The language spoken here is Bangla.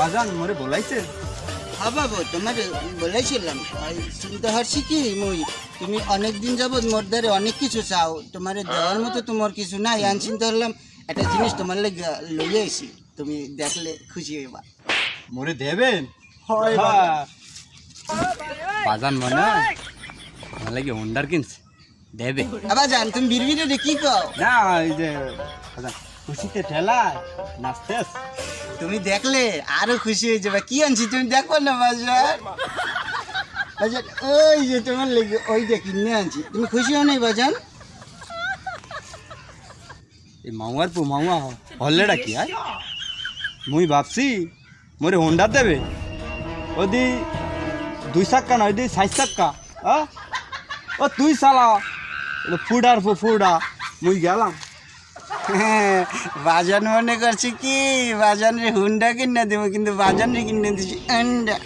বাজান মোরে বলাইছে হ্যাঁ বাবু তোমার বলেছিলাম চিন্তা হচ্ছি কি মুই তুমি অনেক দিন যাবৎ মোর দ্বারে অনেক কিছু চাও তোমার দেওয়ার মতো তোমার কিছু নাই আন চিন্তা করলাম একটা জিনিস তোমার লাগে লইয়ে আইছি তুমি দেখলে খুশি হইবা মোরে দেবেন হয় বাজান মনে আমার লাগে হোন্ডার কিনছে দেবে আবার জান তুমি বিড়বিড়ে কি কও না এই যে বাজান খুশিতে ঠেলায় নাচতেস তুমি দেখলে আরো খুশি হয়ে যাবে কি আনছি তুমি দেখো না বাজার বাজার ওই যে তোমার লেগে ওইটা কিনে আনছি তুমি খুশি হও নাই বাজান এই মামার পু মামা হল্লেটা কি হয় মুই ভাবছি মোরে হোন্ডা দেবে ওদি 2 চাক্কা না ওদি 4 চাক্কা ও তুই চালা ফুডার ফুডা মুই গেলাম হ্যাঁ বাজান মনে করছি কি বাজানের হুন্ডা কিনে দেবো কিন্তু বাজানে কিনে দিচ্ছি আন্ডা